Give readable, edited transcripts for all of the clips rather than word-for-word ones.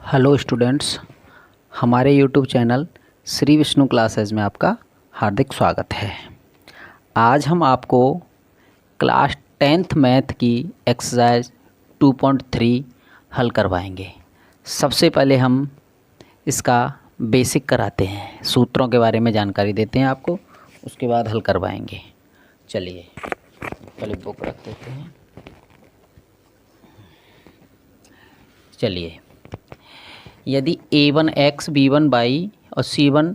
Hello students, हमारे YouTube channel Shri Vishnu classes में आपका हार्दिक स्वागत है। आज हम आपको क्लास 10th मैथ की एक्सरसाइज 2.3 हल करवाएंगे। सबसे पहले हम इसका बेसिक कराते हैं, सूत्रों के बारे में जानकारी देते हैं आपको, उसके बाद हल करवाएंगे। चलिए पहले बुक रख देते हैं। चलिए, यदि a1x b1y और c1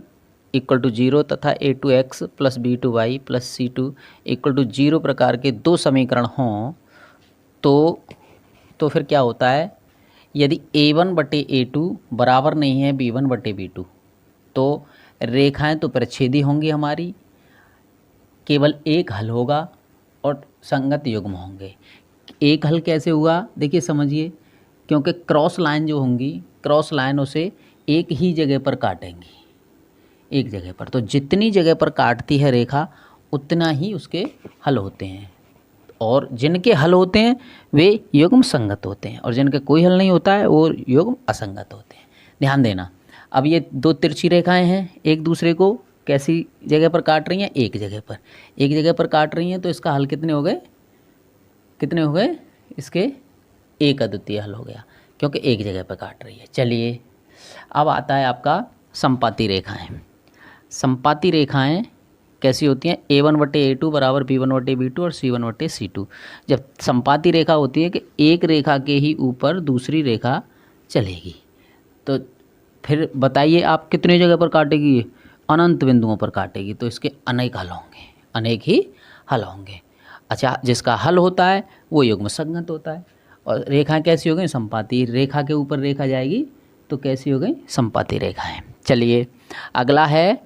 इक्वल टू 0 तथा a2x plus b2y plus c2 equal to 0 प्रकार के दो समीकरण हों तो फिर क्या होता है। यदि a1 बटे a2 बराबर नहीं है b1 बटे b2 तो रेखाएं तो प्रच्छेदी होंगी हमारी, केवल एक हल होगा और संगत युग्म होंगे। एक हल कैसे हुआ देखिए, समझिए। क्योंकि क्रॉस लाइन जो होंगी, क्रॉस लाइन उसे एक ही जगह पर काटेंगी, एक जगह पर। तो जितनी जगह पर काटती है रेखा उतना ही उसके हल होते हैं, और जिनके हल होते हैं वे युग्म संगत होते हैं, और जिनके कोई हल नहीं होता है वो युग्म असंगत होते हैं। ध्यान देना। अब ये दो तिरछी रेखाएं हैं, एक दूसरे को कैसी जगह पर काट रही हैं, एक जगह पर काट रही हैं। तो इसका हल कितने हो गए, इसके एक अद्वितीय हल हो गया, क्योंकि एक जगह पर काट रही है। चलिए, अब आता है आपका संपाती रेखाएं। संपाती रेखाएं कैसी होती हैं? a1 बटे a2 बराबर b1 बटे b2 और c1 बटे c2। जब संपाती रेखा होती है कि एक रेखा के ही ऊपर दूसरी रेखा चलेगी, तो फिर बताइए आप कितनी जगह पर काटेगी? अनंत बिंदुओं पर काटेगी। तो इसके अनेक हल होंगे, अनेक ही हल होंगे। अच्छा, जिसका हल होता है वो युग्म संगत होता है। और रेखाएं कैसी हो गई? संपाती। रेखा के ऊपर रेखा जाएगी तो कैसी हो गई? संपाती रेखाएं। चलिए, अगला है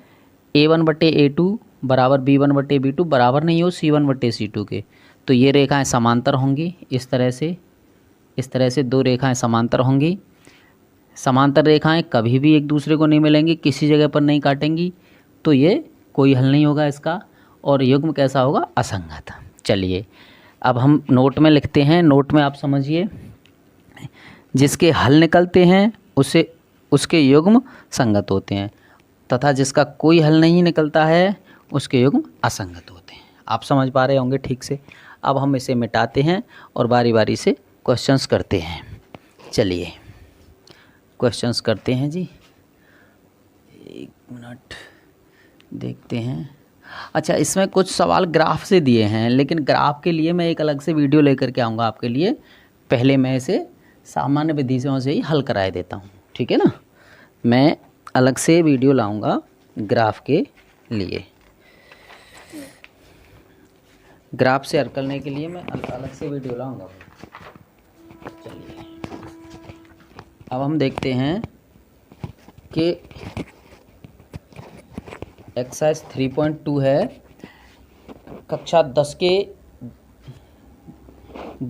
a1 बटे a2 बराबर b1 बटे b2 बराबर नहीं हो c1 बटे c2 के। तो ये रेखाएं समांतर होंगी, इस तरह से दो रेखाएं समांतर होंगी। समांतर रेखाएं कभी भी एक दूसरे को नहीं मिलेंगी, किसी जगह पर नहीं काटेंगी, तो ये कोई हल नहीं होगा इसका, और युग्म कैसा होगा? असंगत। चलिए, अब हम नोट में लिखते हैं। नोट में आप समझिए, जिसके हल निकलते हैं उसके युग्म संगत होते हैं, तथा जिसका कोई हल नहीं निकलता है उसके युग्म असंगत होते हैं। आप समझ पा रहे होंगे ठीक से। अब हम इसे मिटाते हैं और बारी बारी से क्वेश्चंस करते हैं। चलिए क्वेश्चंस करते हैं जी, एक मिनट देखते हैं। अच्छा, इसमें कुछ सवाल ग्राफ से दिए हैं, लेकिन ग्राफ के लिए मैं एक अलग से वीडियो लेकर के आऊँगा आपके लिए। पहले मैं इसे सामान्य विधियों से ही हल कराए देता हूँ, ठीक है ना। मैं अलग से वीडियो लाऊंगा ग्राफ के लिए। ग्राफ से हल करने के लिए मैं अलग से वीडियो लाऊंगा। चलिए, अब हम देखते हैं कि एक्सरसाइज 3.2 है। कक्षा 10 के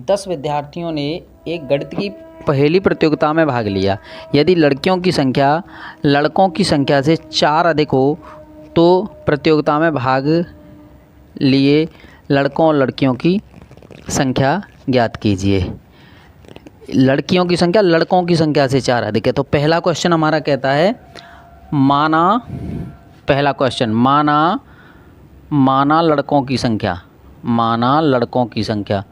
10 विद्यार्थियों ने एक गणित की पहेली प्रतियोगिता में भाग लिया। यदि लड़कियों की संख्या लड़कों की संख्या से 4 अधिक हो तो प्रतियोगिता में भाग लिए लड़कों और लड़कियों की संख्या ज्ञात कीजिए। लड़कियों की संख्या लड़कों की संख्या से 4 अधिक है। तो पहला क्वेश्चन हमारा कहता है, पहला क्वेश्चन माना लड़कों की संख्या, माना लड़कों की संख्या,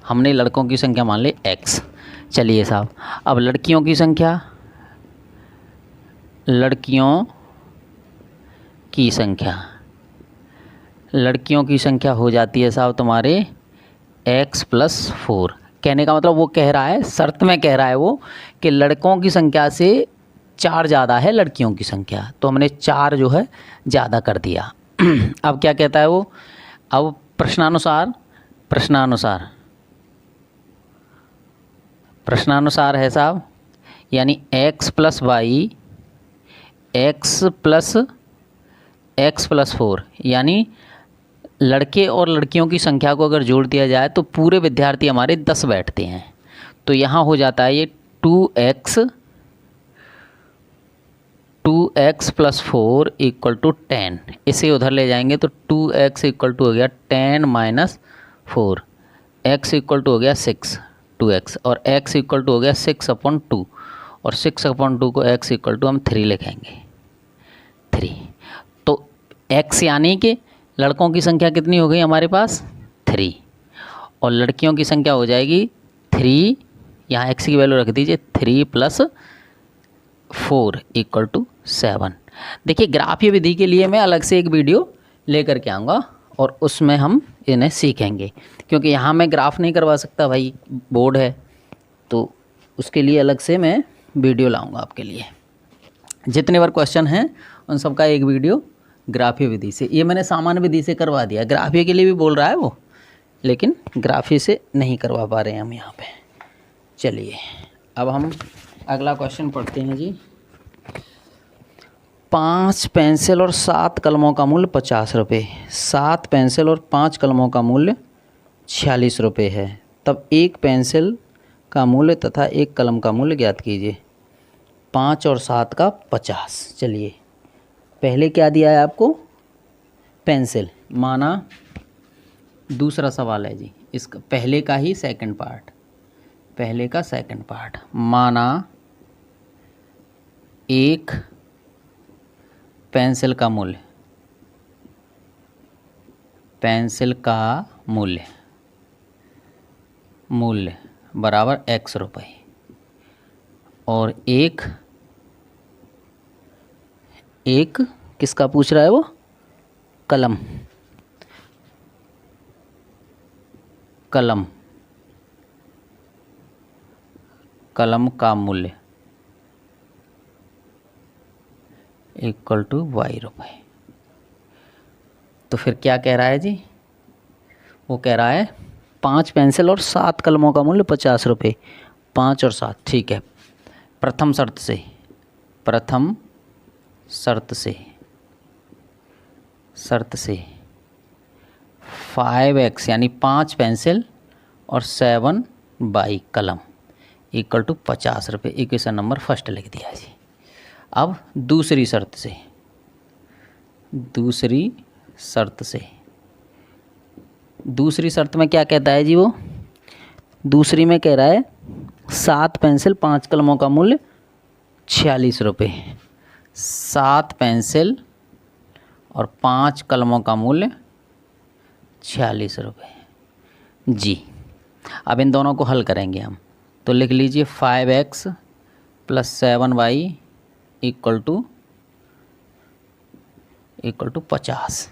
हमने लड़कों की संख्या मान ली x। चलिए साहब, अब लड़कियों की संख्या हो जाती है साहब तुम्हारे x + 4। कहने का मतलब वो कह रहा है, शर्त में कह रहा है वो, कि लड़कों की संख्या से 4 ज़्यादा है लड़कियों की संख्या, तो हमने 4 जो है ज़्यादा कर दिया। अब क्या कहता है वो? अब प्रश्नानुसार है साहब, यानी x + 4, यानी लड़के और लड़कियों की संख्या को अगर जोड़ दिया जाए तो पूरे विद्यार्थी हमारे 10 बैठते हैं। तो यहाँ हो जाता है ये 2x + 4 = 10। इसे उधर ले जाएंगे तो 2x = हो गया 10 - 4, x इक्वल टू हो गया 6 2x, और x इक्वल टू हो गया 6/2, और 6/2 को x इक्वल टू हम 3 लिखेंगे 3। तो x यानी कि लड़कों की संख्या कितनी हो गई हमारे पास 3, और लड़कियों की संख्या हो जाएगी 3, यहाँ x की वैल्यू रख दीजिए 3 + 4 = 7। देखिए ग्राफीय विधि के लिए मैं अलग से एक वीडियो लेकर के आऊँगा और उसमें हम इन्हें सीखेंगे, क्योंकि यहाँ मैं ग्राफ नहीं करवा सकता भाई, बोर्ड है, तो उसके लिए अलग से मैं वीडियो लाऊंगा आपके लिए। जितने बार क्वेश्चन हैं उन सब का एक वीडियो ग्राफीय विधि से, ये मैंने सामान्य विधि से करवा दिया, ग्राफीय के लिए भी बोल रहा है वो, लेकिन ग्राफीय से नहीं करवा पा रहे हैं हम यहाँ पे। चलिए अब हम अगला क्वेश्चन पढ़ते हैं जी। 5 पेंसिल और 7 कलमों का मूल्य 50 रुपये, 7 पेंसिल और 5 कलमों का मूल्य 46 रुपये है, तब एक पेंसिल का मूल्य तथा एक कलम का मूल्य ज्ञात कीजिए। 5 और 7 का 50। चलिए पहले क्या दिया है आपको, पेंसिल, माना दूसरा सवाल है जी इसका, पहले का ही सेकंड पार्ट, पहले का सेकंड पार्ट, माना एक पेंसिल का मूल्य, पेंसिल का मूल्य बराबर x रुपये, और एक किसका पूछ रहा है वो, कलम का मूल्य = y रुपये। तो फिर क्या कह रहा है जी, वो कह रहा है 5 पेंसिल और 7 कलमों का मूल्य 50 रुपये, 5 और 7, ठीक है। प्रथम शर्त से 5x यानी 5 पेंसिल और 7 बाई कलम = 50 रुपये, इक्वेशन नंबर फर्स्ट लिख दिया जी। अब दूसरी शर्त में क्या कहता है जी वो, दूसरी में कह रहा है 7 पेंसिल 5 कलमों का मूल्य 46 रुपये, 7 पेंसिल और 5 कलमों का मूल्य 46 रुपये जी। अब इन दोनों को हल करेंगे हम, तो लिख लीजिए 5x + 7y = 50,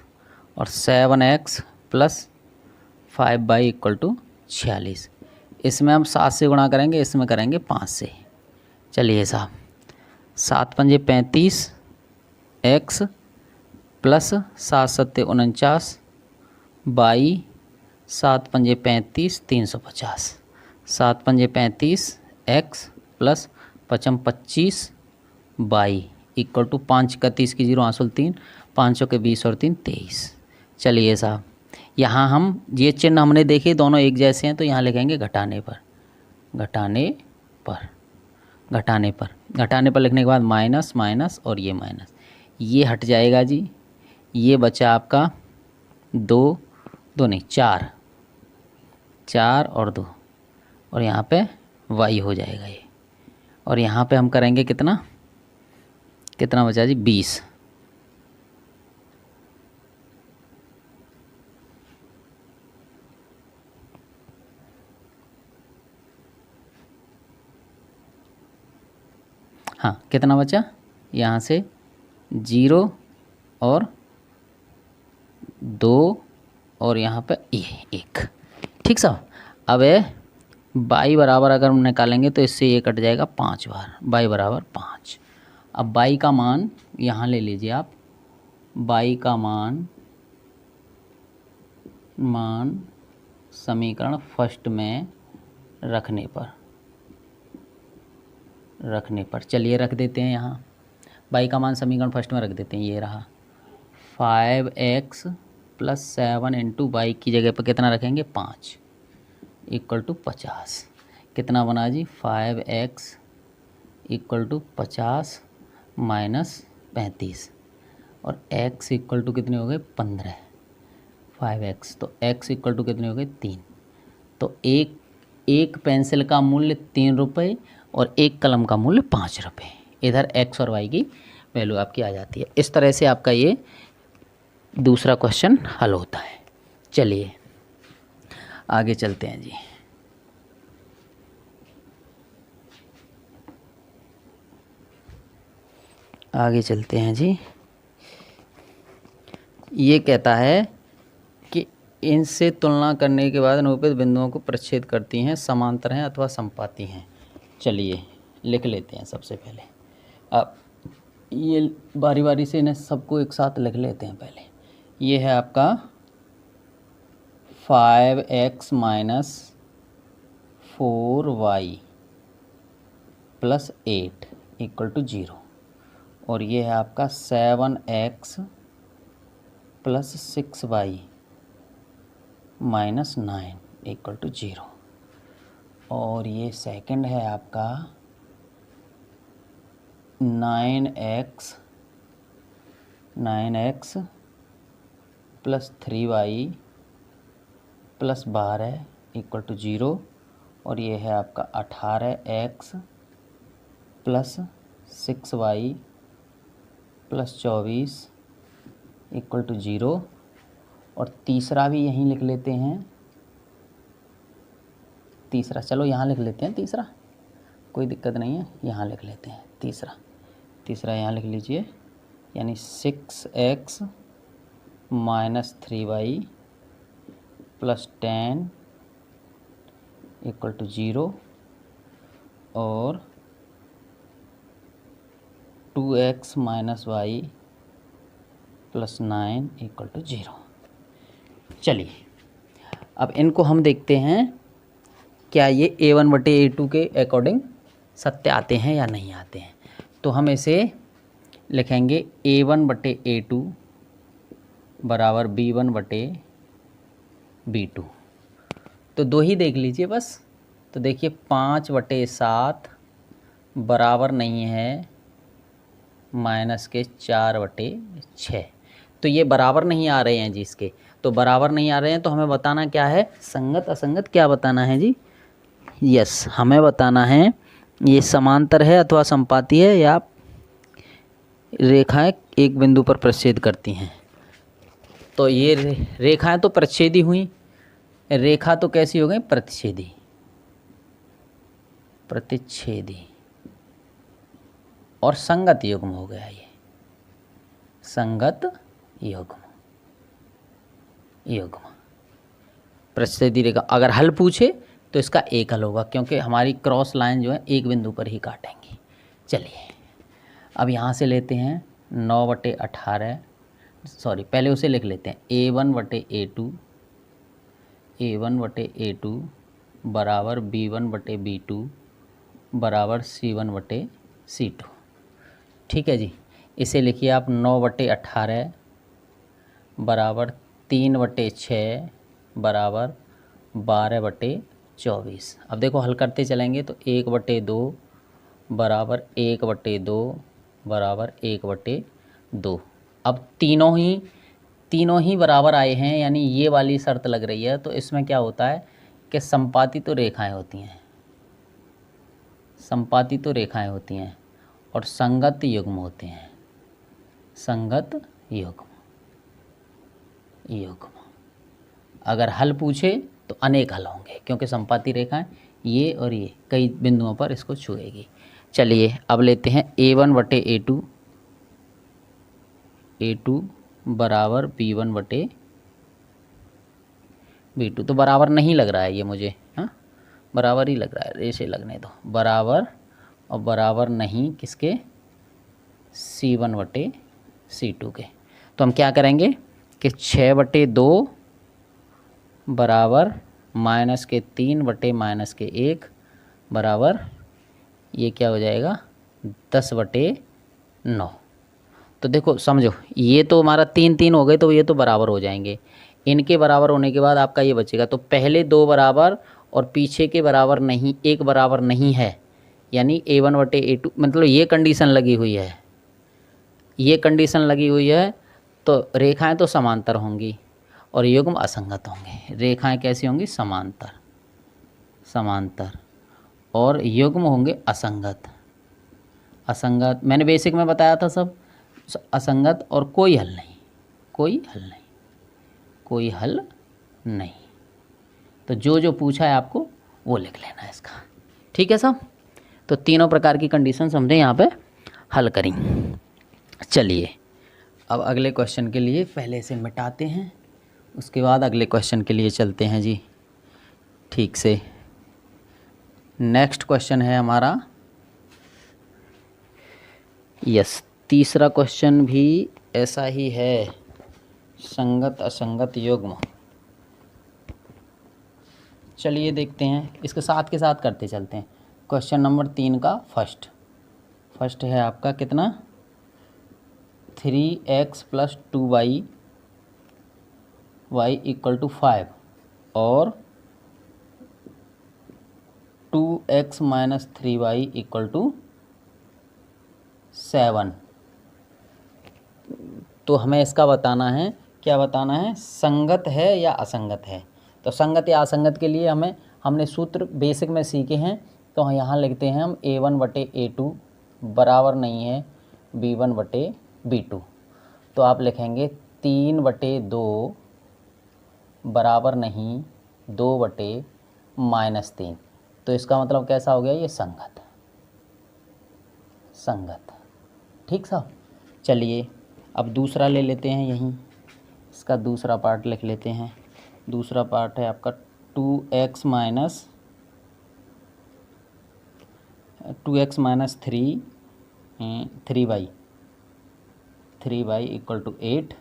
और 7x + 5y = 46। इसमें हम 7 से गुणा करेंगे, इसमें करेंगे 5 से। चलिए साहब, 7 पंजे 35, x + 7 सत्ते 49, बाई 7 पंजे 35 350, 7 पंजे 35 x + 5 25 बाई = 5 31 की 0 आंसुल 3, 5 के 20 और 3 23। चलिए साहब, यहाँ हम ये चिन्ह हमने देखे दोनों एक जैसे हैं, तो यहाँ लिखेंगे घटाने पर लिखने के बाद माइनस माइनस और ये माइनस, ये हट जाएगा जी। ये बचा आपका 2 नहीं 4 और 2, और यहाँ पे y हो जाएगा ये, और यहाँ पे हम करेंगे कितना बचा जी 20। हाँ कितना बचा, यहाँ से 0 और 2 और यहाँ पे ये 1, ठीक साहब। अब y बराबर अगर हम निकालेंगे तो इससे ये कट जाएगा 5 बार, y बराबर 5। अब y का मान यहाँ ले लीजिए आप, y का मान समीकरण फर्स्ट में रखने पर चलिए रख देते हैं। यहाँ y का मान समीकरण फर्स्ट में रख देते हैं, ये रहा 5x + 7 × y की जगह पर कितना रखेंगे 5 = 50। कितना बना जी 5x = 50 - 35, और x = कितने हो गए 15, 5x, तो x = कितने हो गए 3, तो एक पेंसिल का मूल्य 3 रुपये और एक कलम का मूल्य 5 रुपये। इधर एक्स और वाई की वैल्यू आपकी आ जाती है। इस तरह से आपका ये दूसरा क्वेश्चन हल होता है। चलिए आगे चलते हैं जी। आगे चलते हैं जी। ये कहता है कि इनसे तुलना करने के बाद निरूपित बिंदुओं को प्रच्छेद करती हैं, समांतर हैं अथवा समपाती हैं। चलिए लिख लेते हैं सबसे पहले। अब ये बारी बारी से इन्हें सबको एक साथ लिख लेते हैं। पहले ये है आपका 5x minus 4y plus 8 equal to 0, और ये है आपका 7x plus 6y minus 9 equal to 0, और ये सेकंड है आपका 9x plus 3y plus 12 equal to 0, और ये है आपका 18x plus 6y plus 24 equal to 0, और तीसरा भी यहीं लिख लेते हैं। तीसरा चलो यहाँ लिख लेते हैं, तीसरा कोई दिक्कत नहीं है, यहाँ लिख लेते हैं। तीसरा यहाँ लिख लीजिए, यानी 6x minus 3y plus 10 equal to 0, और 2x minus y plus 9 equal to 0। चलिए अब इनको हम देखते हैं क्या ये a1/a2 के अकॉर्डिंग सत्य आते हैं या नहीं आते हैं। तो हम इसे लिखेंगे a1/a2 बराबर b1/b2। तो दो ही देख लीजिए बस। तो देखिए 5/7 बराबर नहीं है माइनस के 4/6। तो ये बराबर नहीं आ रहे हैं जी इसके। तो बराबर नहीं आ रहे हैं तो हमें बताना क्या है, संगत असंगत क्या बताना है जी। यस, हमें बताना है ये समांतर है अथवा समपाती है या रेखाएं एक बिंदु पर प्रच्छेद करती हैं। तो ये रेखाएं तो प्रच्छेदी हुई, रेखा तो कैसी हो गई, प्रतिच्छेदी। और संगत युग्म हो गया ये, संगत युग्म। प्रतिच्छेदी रेखा अगर हल पूछे तो इसका एक हल होगा, क्योंकि हमारी क्रॉस लाइन जो है एक बिंदु पर ही काटेंगी। चलिए अब यहाँ से लेते हैं 9/18, सॉरी पहले उसे लिख लेते हैं a1/a2 बराबर b1/b2 बराबर c1/c2। ठीक है जी। इसे लिखिए आप 9/18 बराबर 3/6 बराबर 12/24। अब देखो हल करते चलेंगे तो 1/2 बराबर 1/2 बराबर 1/2। अब तीनों ही बराबर आए हैं, यानी ये वाली शर्त लग रही है। तो इसमें क्या होता है कि समपाती तो रेखाएं होती हैं, और संगत युग्म होते हैं। संगत युग्म अगर हल पूछे तो अनेक हल होंगे, क्योंकि समपाती रेखाएं ये और ये कई बिंदुओं पर इसको छुएगी। चलिए अब लेते हैं a1/a2 बराबर b1/b2। तो बराबर नहीं लग रहा है ये मुझे, हाँ बराबर ही लग रहा है, ऐसे लगने दो। बराबर और बराबर नहीं किसके, c1/c2 के। तो हम क्या करेंगे कि 6/2 बराबर माइनस के 3/-1 बराबर ये क्या हो जाएगा 10/9। तो देखो समझो, ये तो हमारा 3 हो गए, तो ये तो बराबर हो जाएंगे। इनके बराबर होने के बाद आपका ये बचेगा। तो पहले 2 बराबर और पीछे के बराबर नहीं, एक बराबर नहीं है, यानी a1/a2 मतलब ये कंडीशन लगी हुई है। तो रेखाएं तो समांतर होंगी और युग्म असंगत होंगे। रेखाएं कैसी होंगी, समांतर। समांतर, और युग्म होंगे असंगत। असंगत मैंने बेसिक में बताया था सब, असंगत और कोई हल नहीं, कोई हल नहीं, कोई हल नहीं। तो जो जो पूछा है आपको वो लिख लेना है इसका, ठीक है साहब। तो तीनों प्रकार की कंडीशन हमने यहाँ पे हल करी। चलिए अब अगले क्वेश्चन के लिए पहले इसे मिटाते हैं, उसके बाद अगले क्वेश्चन के लिए चलते हैं जी ठीक से। नेक्स्ट क्वेश्चन है हमारा, यस, तीसरा क्वेश्चन भी ऐसा ही है, संगत असंगत युग्म। चलिए देखते हैं, इसके साथ के साथ करते चलते हैं। क्वेश्चन नंबर 3 का फर्स्ट है आपका कितना, 3x + 2y = 5 और 2x - 3y = 7। तो हमें इसका बताना है, क्या बताना है, संगत है या असंगत है। तो संगत या असंगत के लिए हमने सूत्र बेसिक में सीखे हैं। तो यहाँ लिखते हैं हम A1/A2 बराबर नहीं है B1/B2। तो आप लिखेंगे 3/2 बराबर नहीं 2/-3। तो इसका मतलब कैसा हो गया, ये संगत, संगत, ठीक साहब। चलिए अब दूसरा ले लेते हैं, यहीं इसका दूसरा पार्ट लिख लेते हैं। दूसरा पार्ट है आपका 2x - 3y = 8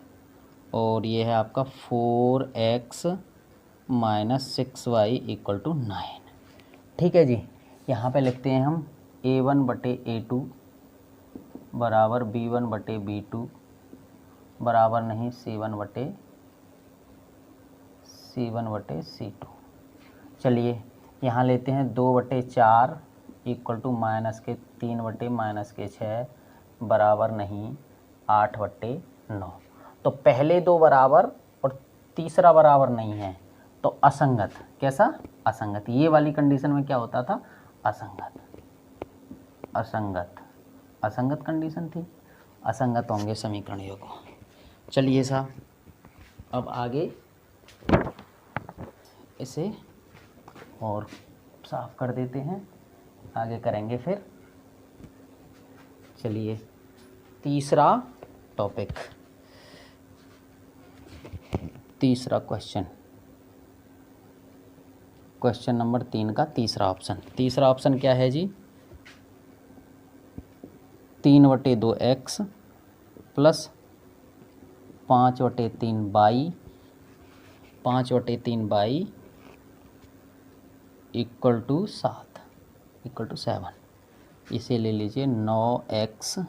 और ये है आपका 4x - 6y = 9। ठीक है जी। यहाँ पे लिखते हैं हम A1/A2 बराबर B1/B2 बराबर नहीं C1/C2। चलिए यहाँ लेते हैं 2/4 = -3/-6 बराबर नहीं 8/9। तो पहले दो बराबर और तीसरा बराबर नहीं है, तो असंगत। कैसा, असंगत। ये वाली कंडीशन में क्या होता था, असंगत, असंगत, असंगत कंडीशन थी, असंगत होंगे समीकरण युग्म। चलिए साहब अब आगे इसे और साफ कर देते हैं, आगे करेंगे फिर। चलिए तीसरा टॉपिक, तीसरा क्वेश्चन, क्वेश्चन नंबर 3 का तीसरा ऑप्शन। तीसरा ऑप्शन क्या है जी, 3/2x + 5/3y = 7। इसे ले लीजिए 9x -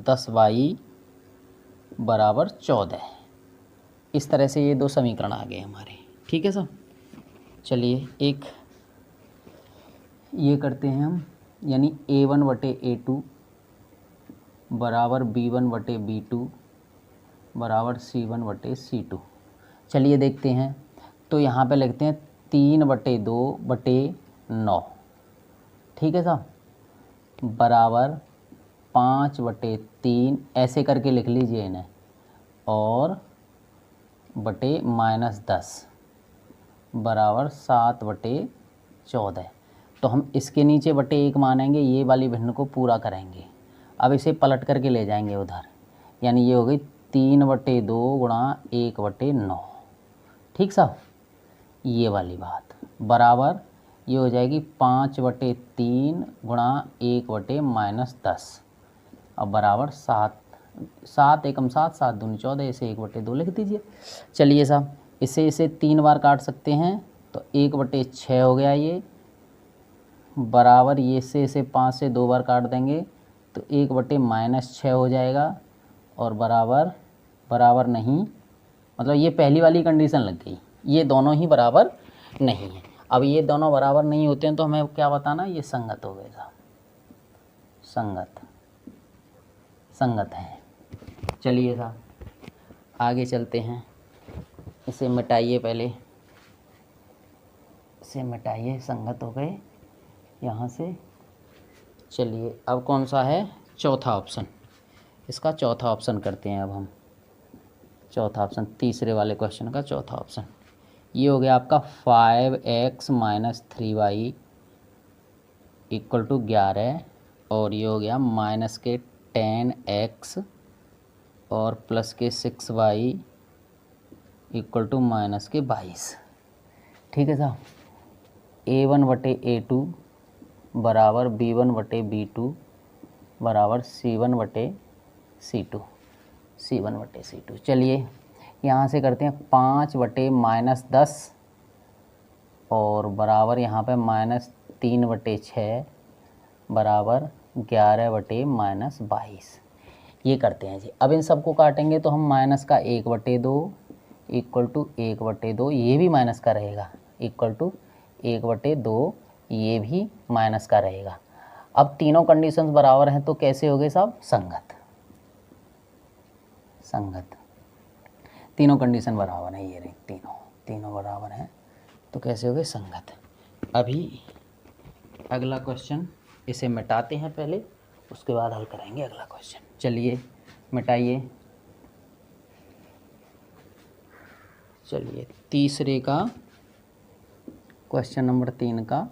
10y बराबर 14। इस तरह से ये दो समीकरण आ गए हमारे, ठीक है सर। चलिए एक ये करते हैं हम, यानी A1/A2 बराबर B1/B2 बराबर C1/C2। चलिए देखते हैं। तो यहाँ पे लिखते हैं 3/2/9, ठीक है साहब, बराबर 5/3, ऐसे करके लिख लीजिए इन्हें, और बटे -10 बराबर 7/14। तो हम इसके नीचे बटे 1 मानेंगे, ये वाली भिन्न को पूरा करेंगे। अब इसे पलट करके ले जाएंगे उधर, यानी ये हो गई 3/2 × 1/9, ठीक साहब। ये वाली बात बराबर ये हो जाएगी 5/3 × 1/-10। अब बराबर 7, 7 एकम 7, 7 दूनी 14, इसे 1/2 लिख दीजिए। चलिए साहब इसे 3 बार काट सकते हैं, तो 1/6 हो गया ये, बराबर ये इसे 5 से 2 बार काट देंगे तो 1/-6 हो जाएगा, और बराबर नहीं, मतलब ये पहली वाली कंडीशन लग गई, ये दोनों ही बराबर नहीं है। अब ये दोनों बराबर नहीं होते हैं तो हमें क्या बताना, ये संगत हो गए साहब, संगत, संगत है। चलिए साहब आगे चलते हैं, इसे मिटाइए पहले, इसे मिटाइए, संगत हो गए यहाँ से। चलिए अब कौन सा है, चौथा ऑप्शन, इसका चौथा ऑप्शन करते हैं अब हम। चौथा ऑप्शन, तीसरे वाले क्वेश्चन का चौथा ऑप्शन, ये हो गया आपका 5x minus 3y equal to 11, और ये हो गया माइनस के 10x और प्लस के 6y इक्वल टू माइनस के 22। ठीक है साहब, a1/a2 बराबर b1/b2 बराबर c1/c2। चलिए यहाँ से करते हैं 5/-10 और बराबर यहाँ पे -3/6 बराबर 11/-22, ये करते हैं जी। अब इन सबको काटेंगे तो हम माइनस का 1/2 इक्वल टू 1/2, ये भी माइनस का रहेगा, इक्वल टू 1/2, ये भी माइनस का रहेगा। अब तीनों कंडीशंस बराबर हैं तो कैसे हो गए साहब, संगत। संगत, तीनों कंडीशन बराबर हैं, ये रही तीनों बराबर हैं तो कैसे हो गए, संगत। अभी अगला क्वेश्चन, इसे मिटाते हैं पहले, उसके बाद हल करेंगे अगला क्वेश्चन। चलिए मिटाइए। चलिए तीसरे का क्वेश्चन नंबर 3 का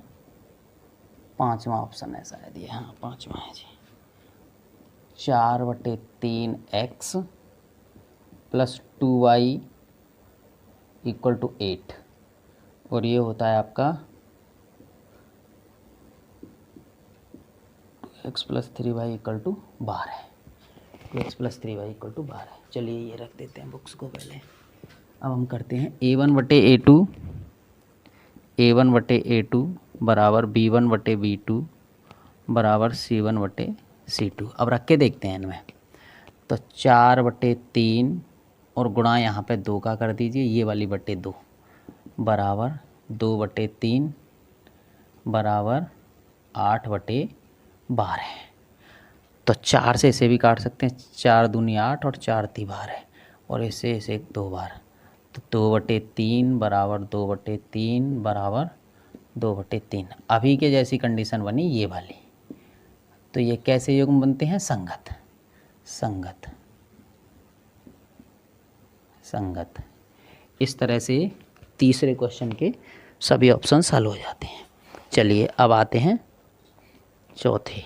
5वां ऑप्शन है शायद ये, हाँ 5वां है जी। 4/3x plus 2y equal to 8, और ये होता है आपका 2x plus 3y equal to 12, 2x plus 3y equal to 12। चलिए ये रख देते हैं बुक्स को पहले। अब हम करते हैं a1/a2 बराबर b1/b2 बराबर c1/c2। अब रख के देखते हैं इनमें, तो 4/3 और गुणा यहाँ पे 2 का कर दीजिए, ये वाली बटे 2 बराबर 2/3 बराबर 8/12। तो 4 से इसे भी काट सकते हैं, 4 दूनी 8 और 4 ती 12, और इसे 2 बार, तो 2/3 बराबर 2/3 बराबर 2/3। अभी के जैसी कंडीशन बनी ये वाली, तो ये कैसे युग्म बनते हैं, संगत। संगत, संगत। इस तरह से तीसरे क्वेश्चन के सभी ऑप्शंस हल हो जाते हैं। चलिए अब आते हैं चौथे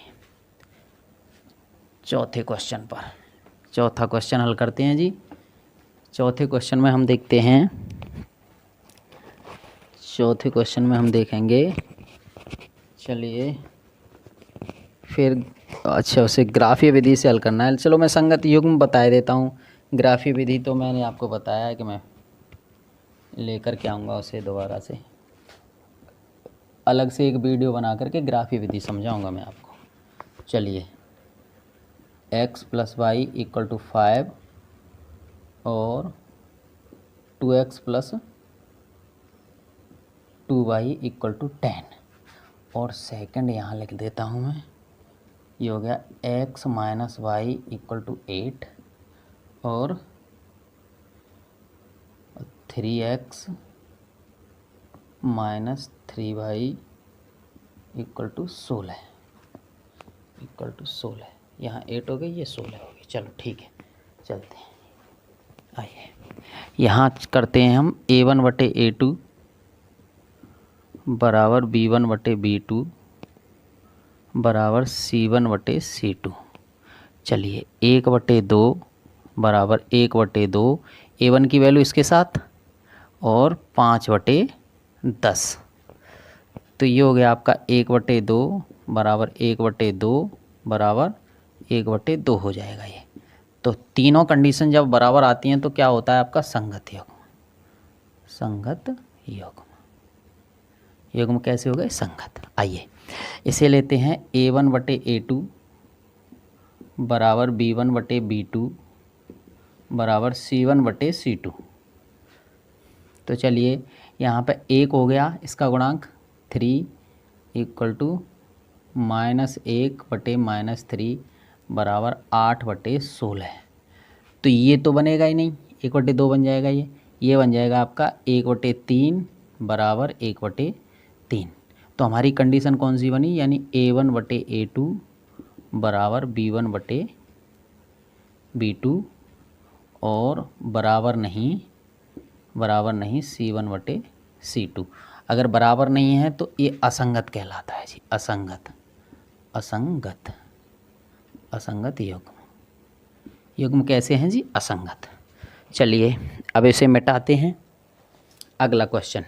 क्वेश्चन पर। चौथा क्वेश्चन हल करते हैं जी। चौथे क्वेश्चन में हम देखते हैं, चौथे क्वेश्चन में हम देखेंगे, चलिए फिर अच्छा उसे ग्राफीय विधि से हल करना है। चलो मैं संगत युग्म बता देता हूँ, ग्राफीय विधि तो मैंने आपको बताया है कि मैं लेकर के आऊँगा उसे दोबारा से, अलग से एक वीडियो बना करके ग्राफीय विधि समझाऊँगा मैं आपको। चलिए x plus y equal to 5 और 2x plus 2y equal to 10, और सेकंड यहाँ लिख देता हूँ मैं, ये हो गया x minus y equal to 8 और 3x minus 3y equal to 16, equal to 16। यहाँ 8 हो गई, ये 16 हो गई। चलो ठीक है, चलते हैं। आइए यहाँ करते हैं हम a1/a2 बराबर b1/b2 बराबर c1/c2। चलिए 1/2 बराबर 1/2, a1 की वैल्यू इसके साथ, और 5/10, तो ये हो गया आपका 1/2 बराबर 1/2 बराबर 1/2 हो जाएगा ये। तो तीनों कंडीशन जब बराबर आती हैं तो क्या होता है आपका, संगत युग्म। संगत युग्म, युग्म कैसे हो गए, संगत। आइए इसे लेते हैं a1/a2 बराबर b1/b2 बराबर c1/c2। तो चलिए यहाँ पे 1 हो गया, इसका गुणांक 3 इक्वल टू -1/-3 बराबर 8/16। तो ये तो बनेगा ही नहीं, 1/2 बन जाएगा, ये बन जाएगा आपका 1/3 बराबर 1/3। 3। तो हमारी कंडीशन कौन सी बनी, यानी A1/A2 बराबर B1/B2 और बराबर नहीं C1/C2। अगर बराबर नहीं है तो ये असंगत कहलाता है जी, असंगत युग्म कैसे हैं जी, असंगत। चलिए अब इसे मिटाते हैं, अगला क्वेश्चन,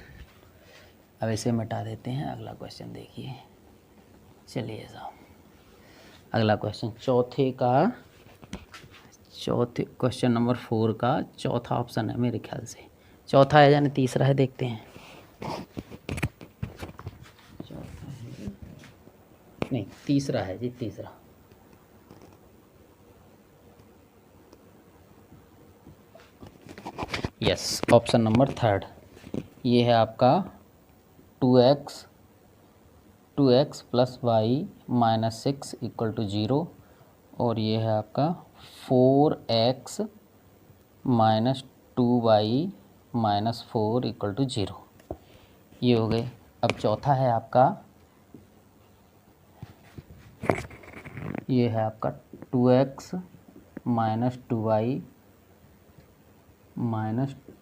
अब इसे मिटा देते हैं, अगला क्वेश्चन देखिए। चलिए साहब अगला क्वेश्चन, चौथे क्वेश्चन नंबर 4 का चौथा ऑप्शन है मेरे ख्याल से, चौथा है यानी तीसरा है, देखते हैं। चौथा है नहीं, तीसरा है जी, तीसरा। यस, ऑप्शन नंबर 3 ये है आपका 2x + y - 6 = 0 और ये है आपका 4x - 2y - 4 = 0। ये हो गए। अब चौथा है आपका, ये है आपका 2x - 2y -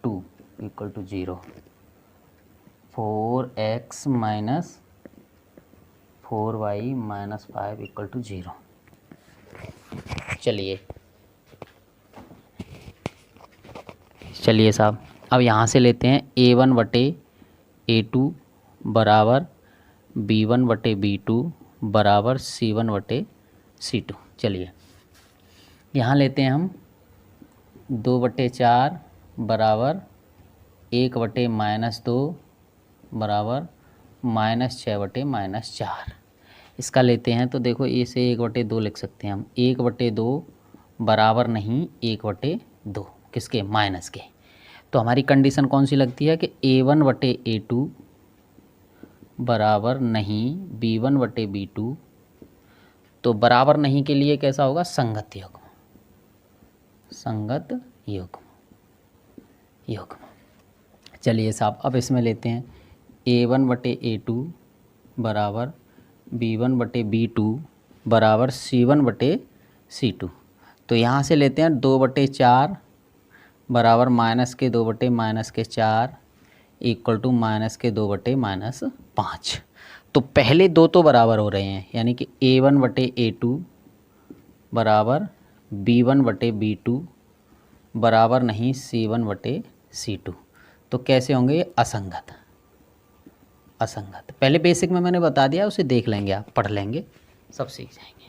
2 = 0, 4x - 4y - 5 = 0। चलिए साहब, अब यहाँ से लेते हैं A1/A2 बराबर B1/B2 बराबर C1/C2। चलिए यहाँ लेते हैं हम 2/4 बराबर 1/-2 बराबर -6/-4। इसका लेते हैं तो देखो इसे 1/2 लिख सकते हैं हम, 1/2 बराबर नहीं 1/2 किसके, माइनस के। तो हमारी कंडीशन कौन सी लगती है कि A1/A2 बराबर नहीं B1/B2। तो बराबर नहीं के लिए कैसा होगा, संगत युग्म। चलिए साहब अब इसमें लेते हैं A1/A2 बराबर B1/B2 बराबर C1/C2। तो यहाँ से लेते हैं 2/4 बराबर -2/-4 = -2/-5। तो पहले दो तो बराबर हो रहे हैं, यानी कि A1/A2 बराबर B1/B2 बराबर नहीं C1/C2। तो कैसे होंगे ये, असंगत। पहले बेसिक में मैंने बता दिया, उसे देख लेंगे, आप पढ़ लेंगे, सब सीख जाएंगे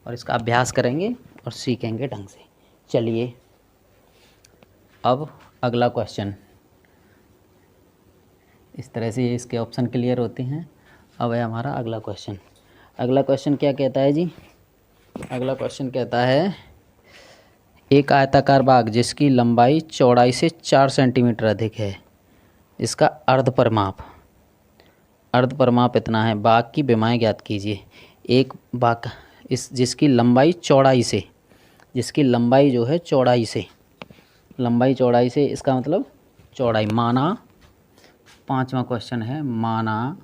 और इसका अभ्यास करेंगे और सीखेंगे ढंग से। चलिए अब अगला क्वेश्चन, इस तरह से इसके ऑप्शन क्लियर होते हैं। अब है हमारा अगला क्वेश्चन। अगला क्वेश्चन क्या कहता है जी, अगला क्वेश्चन कहता है एक आयताकार बाग जिसकी लंबाई चौड़ाई से 4 सेंटीमीटर अधिक है, इसका अर्ध परिमाप इतना है, बाग की विमाएं ज्ञात कीजिए। एक बाग जिसकी लंबाई जो है चौड़ाई से, इसका मतलब चौड़ाई, माना 5वां क्वेश्चन है, माना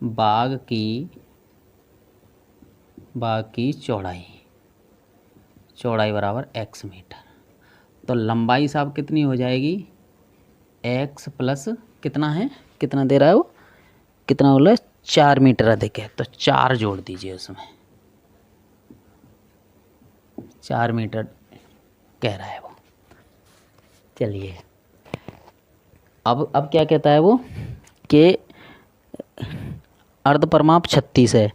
बाग की चौड़ाई बराबर x मीटर। तो लंबाई साहब कितनी हो जाएगी, x प्लस कितना दे रहा है वो, कितना बोला, 4 मीटर अधिक है, तो 4 जोड़ दीजिए उसमें, 4 मीटर कह रहा है वो। चलिए अब क्या कहता है वो कि अर्ध परिमाप 36 है।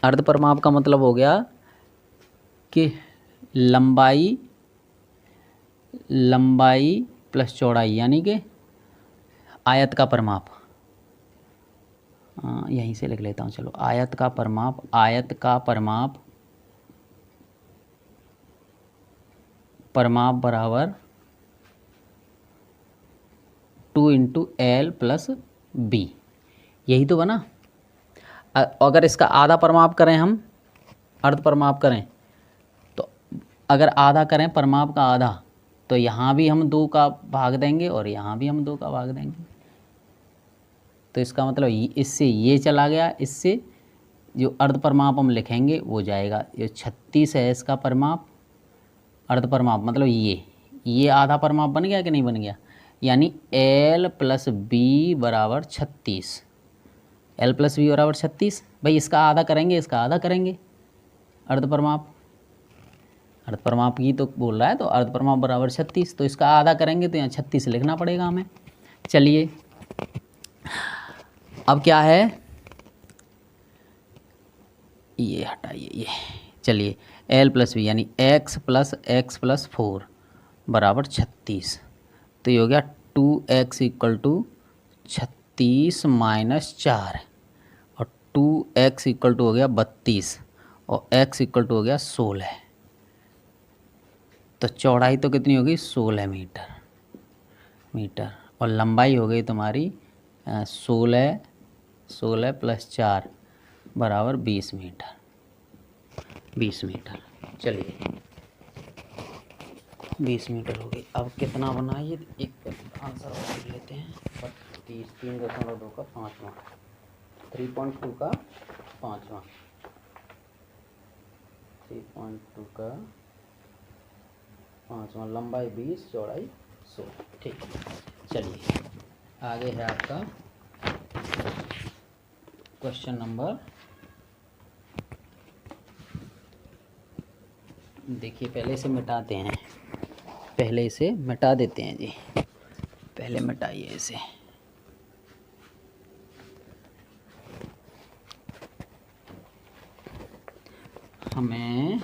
अर्ध परिमाप का मतलब हो गया कि लंबाई प्लस चौड़ाई, यानी कि आयत का परिमाप, यहीं से लिख लेता हूँ, चलो, आयत का परिमाप बराबर 2 × L + B, यही तो बना। अगर इसका आधा परिमाप करें हम, अर्ध परिमाप करें, तो अगर आधा करें परिमाप का आधा, तो यहाँ भी हम 2 का भाग देंगे और यहाँ भी हम 2 का भाग देंगे। तो इसका मतलब इससे ये चला गया, इससे जो अर्ध परिमाप हम लिखेंगे वो जाएगा। ये 36 है इसका परिमाप, अर्ध परिमाप मतलब ये आधा परिमाप बन गया कि नहीं बन गया, यानी L प्लस बी बराबर 36, L प्लस बी बराबर 36। भाई इसका आधा करेंगे, इसका आधा करेंगे, अर्ध परिमाप की तो बोल रहा है, तो अर्ध परिमाप बराबर 36, तो इसका आधा करेंगे तो यहाँ 36 लिखना पड़ेगा हमें। चलिए अब क्या है, ये हटाइए ये, चलिए L प्लस बी यानी x प्लस 4 बराबर 36, तो ये हो गया 2x इक्वल टू 36 माइनस 4 और 2x इक्वल टू हो गया 32 और x इक्वल टू हो गया 16। तो चौड़ाई तो कितनी होगी 16 मीटर और लंबाई हो गई तुम्हारी 16 प्लस 4 बराबर 20 मीटर। चलिए 20 मीटर हो गई। अब कितना बना ये एक आंसर और लिख लेते हैं, 3.2 का 5वां, 3.2 का 5वां, 3.2 का 5वां, लंबाई 20 चौड़ाई 16। ठीक, चलिए आगे है आपका क्वेश्चन नंबर, देखिए पहले इसे मिटाते हैं, पहले इसे मिटा देते हैं जी, पहले मिटाइए इसे। हमें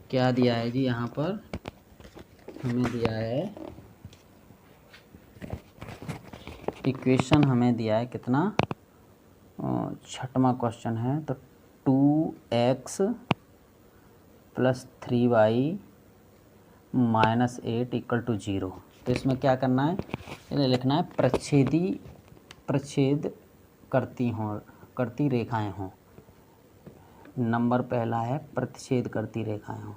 क्या दिया है जी, यहाँ पर हमें दिया है इक्वेशन, हमें दिया है कितना, 6वां क्वेश्चन है, तो 2x plus 3y minus 8 equal to 0। तो इसमें क्या करना है, इन्हें लिखना है प्रच्छेद करती रेखाएं हों। नंबर पहला है प्रतिच्छेद करती रेखाएं हों,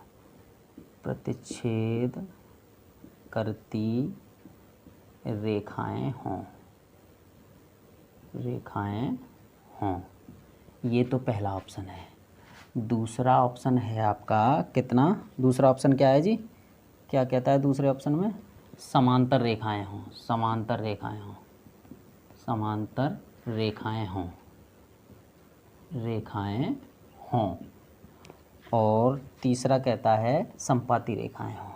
प्रतिच्छेद करती रेखाएं हों, ये तो पहला ऑप्शन है। दूसरा ऑप्शन है आपका कितना, दूसरा ऑप्शन क्या है जी, क्या कहता है दूसरे ऑप्शन में, समांतर रेखाएं हों, और तीसरा कहता है संपाती रेखाएं हों।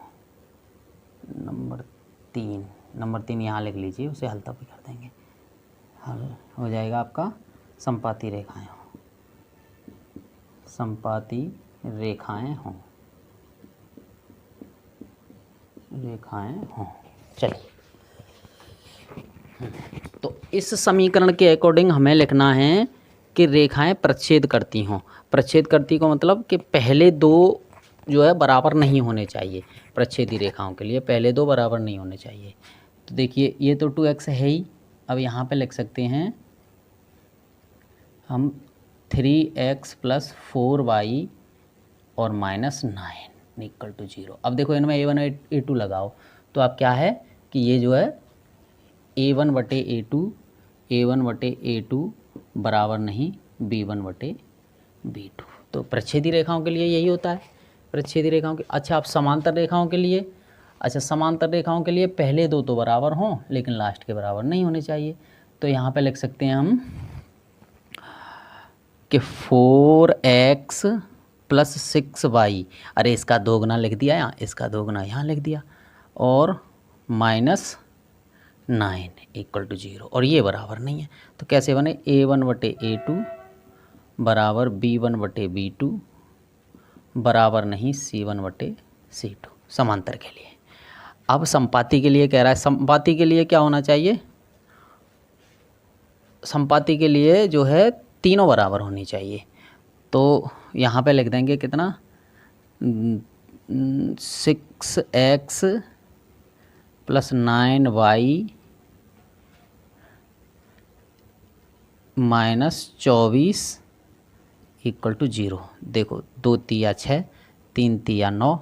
नंबर 3 यहाँ लिख लीजिए, उसे हल तब कर देंगे, हल हो जाएगा आपका संपाती रेखाएं हों। चलिए, तो इस समीकरण के अकॉर्डिंग हमें लिखना है कि रेखाएं प्रच्छेद करती हों। प्रच्छेद करती को मतलब कि पहले दो जो है बराबर नहीं होने चाहिए, प्रच्छेदी रेखाओं के लिए पहले दो बराबर नहीं होने चाहिए। तो देखिए ये तो 2x है ही, अब यहाँ पे लिख सकते हैं हम 3x प्लस 4y और माइनस 9 इक्वल टू 0। अब देखो इनमें a1 और a2 लगाओ, तो अब क्या है कि ये जो है a1 बटे a2 बराबर नहीं b1 बटे b2। तो प्रच्छेदी रेखाओं के लिए यही होता है, प्रच्छेदी रेखाओं के। अच्छा, आप समांतर रेखाओं के लिए, समांतर रेखाओं के लिए पहले दो तो बराबर हों लेकिन लास्ट के बराबर नहीं होने चाहिए। तो यहाँ पे लिख सकते हैं हम कि 4x प्लस 6y, अरे इसका दोगुना लिख दिया यहाँ, इसका दोगुना यहाँ लिख दिया, और माइनस 9 इक्वल टू 0, और ये बराबर नहीं है। तो कैसे बने, a1 बटे a2 बराबर b1 बटे b2 बराबर नहीं c1 बटे c2, समांतर के लिए। अब संपाती के लिए कह रहा है, संपाती के लिए क्या होना चाहिए, संपाती के लिए जो है तीनों बराबर होनी चाहिए। तो यहाँ पे लिख देंगे कितना, 6x plus 9y minus 24 equal to 0। देखो 2 तिया 6, 3 तिया 9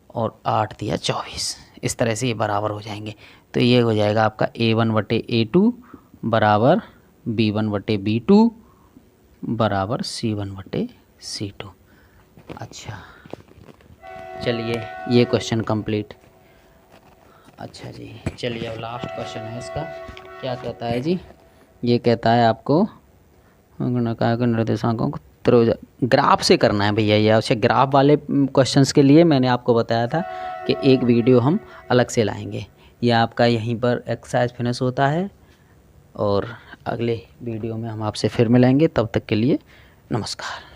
और 8 तिया 24, इस तरह से ये बराबर हो जाएंगे। तो ये हो जाएगा आपका a1 बटे a2 बराबर B1/B2 बराबर C1/C2। अच्छा चलिए ये क्वेश्चन कंप्लीट। अच्छा जी चलिए अब लास्ट क्वेश्चन है इसका। क्या कहता है जी, ये कहता है आपको निर्देशांकों को ग्राफ से करना है भैया। ये अच्छा ग्राफ वाले क्वेश्चंस के लिए मैंने आपको बताया था कि एक वीडियो हम अलग से लाएंगे। ये आपका यहीं पर एक्सरसाइज फिनिश होता है और अगले वीडियो में हम आपसे फिर मिलेंगे। तब तक के लिए नमस्कार।